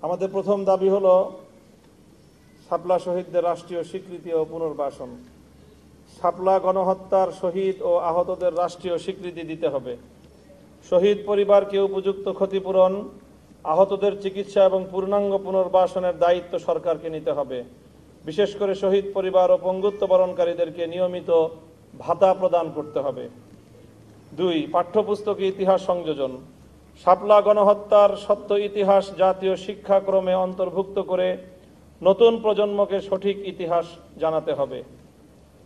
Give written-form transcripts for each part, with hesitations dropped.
আমাদের প্রথম দাবি হলো শাপলা শহীদদের রাষ্ট্রীয় স্বীকৃতি ও পুনর্বাসন। শাপলা গণহত্যার শহীদ ও আহতদের রাষ্ট্রীয় স্বীকৃতি দিতে হবে। শহীদ পরিবারকে উপযুক্ত ক্ষতিপূরণ, আহতদের চিকিৎসা এবং পূর্ণাঙ্গ পুনর্বাসনের দায়িত্ব সরকারকে নিতে হবে। বিশেষ করে শহীদ পরিবার ও পঙ্গুত্ব বরণকারীদেরকে নিয়মিত ভাতা প্রদান করতে হবে। 2. পাঠ্যপুস্তকে ইতিহাস সংযোজন। শাপলা গণহত্যার সত্য ইতিহাস জাতীয় শিক্ষাক্রমে অন্তর্ভুক্ত করে নতুন প্রজন্মকে সঠিক ইতিহাস জানাতে হবে।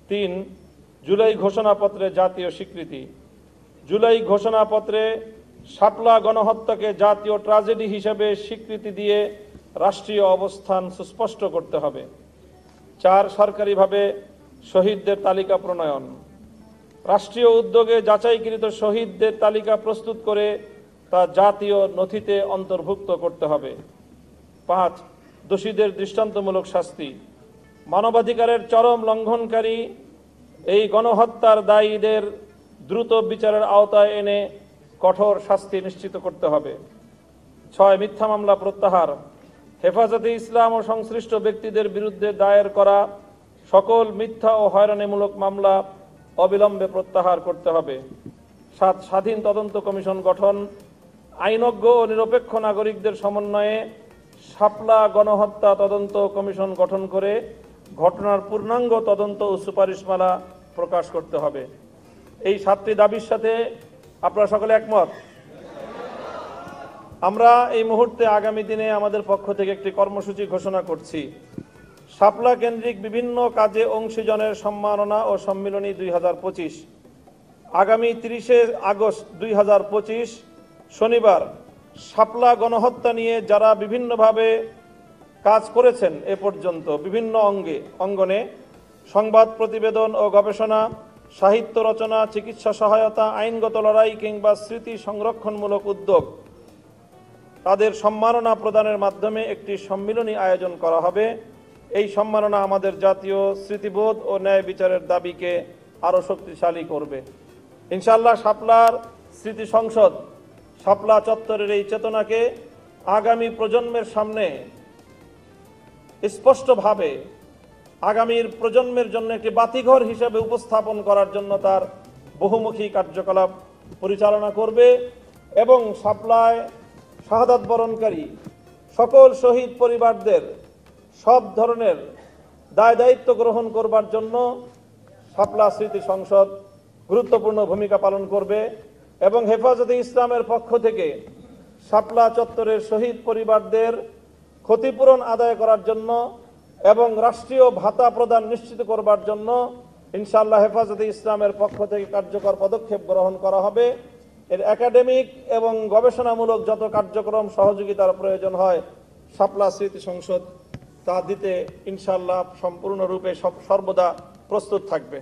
3. জুলাই ঘোষণাপত্রে জাতীয় স্বীকৃতি। জুলাই ঘোষণাপত্রে শাপলা গণহত্যাকে জাতীয় ট্র্যাজেডি হিসেবে স্বীকৃতি দিয়ে রাষ্ট্রীয় অবস্থান সুস্পষ্ট করতে হবে। 4. সরকারিভাবে শহীদদের তালিকা প্রণয়ন। রাষ্ট্রীয় উদ্যোগে যাচাইকৃত শহীদদের তালিকা প্রস্তুত করে তা জাতীয় নথিতে অন্তর্ভুক্ত করতে হবে। 5. দোষীদের দৃষ্টান্তমূলক শাস্তি। মানবাধিকারের চরম লঙ্ঘনকারী এই গণহত্যার দায়ীদের দ্রুত বিচারের আওতায় এনে কঠোর শাস্তি নিশ্চিত করতে হবে। 6. মিথ্যা মামলা প্রত্যাহার। হেফাজতে ইসলাম ও সংশ্লিষ্ট ব্যক্তিদের বিরুদ্ধে দায়ের করা সকল মিথ্যা ও হয়রানিমূলক মামলা অবিলম্বে প্রত্যাহার করতে হবে। 7. স্বাধীন তদন্ত কমিশন গঠন। আইনজ্ঞ ও নিরপেক্ষ নাগরিকদের সমন্বয়ে শাপলা গণহত্যা তদন্ত কমিশন গঠন করে ঘটনার পূর্ণাঙ্গ তদন্ত ও সুপারিশমালা প্রকাশ করতে হবে। এই 7টি দাবির সাথে আপনারা সকলে একমত? আমরা এই মুহূর্তে আগামী দিনে আমাদের পক্ষ থেকে একটি কর্মসূচি ঘোষণা করছি। শাপলা কেন্দ্রিক বিভিন্ন কাজে অংশীজনের সম্মাননা ও সম্মিলনী 2025। আগামী 30শে আগস্ট 2025 শনিবার শাপলা গণহত্যা নিয়ে যারা বিভিন্নভাবে কাজ করেছেন এ পর্যন্ত বিভিন্ন অঙ্গনে সংবাদ প্রতিবেদন ও গবেষণা, সাহিত্য রচনা, চিকিৎসা সহায়তা, আইনগত লড়াই কিংবা স্মৃতি সংরক্ষণমূলক উদ্যোগ, তাদের সম্মাননা প্রদানের মাধ্যমে একটি সম্মিলনী আয়োজন করা হবে। এই সম্মাননা আমাদের জাতীয় স্মৃতিবোধ ও ন্যায় বিচারের দাবিকে আরও শক্তিশালী করবে। ইনশাআল্লাহ শাপলার স্মৃতি সংসদ শাপলা চত্বরের এই চেতনাকে আগামী প্রজন্মের সামনে স্পষ্টভাবে আগামীর প্রজন্মের জন্য একটি বাতিঘর হিসেবে উপস্থাপন করার জন্য তার বহুমুখী কার্যকলাপ পরিচালনা করবে এবং শাপলায় শাহাদাত বরণকারী সকল শহীদ পরিবারদের সব ধরনের দায় দায়িত্ব গ্রহণ করবার জন্য শাপলা স্মৃতি সংসদ গুরুত্বপূর্ণ ভূমিকা পালন করবে এবং হেফাজতে ইসলামের পক্ষ থেকে শাপলা চত্বরের শহীদ পরিবারদের ক্ষতিপূরণ আদায় করার জন্য এবং রাষ্ট্রীয় ভাতা প্রদান নিশ্চিত করবার জন্য ইনশাআল্লাহ হেফাজতে ইসলামের পক্ষ থেকে কার্যকর পদক্ষেপ গ্রহণ করা হবে। এর একাডেমিক এবং গবেষণামূলক যত কার্যক্রম সহযোগিতার প্রয়োজন হয় শাপলা স্মৃতি সংসদ তা দিতে ইনশাআল্লাহ সম্পূর্ণরূপে সর্বদা প্রস্তুত থাকবে।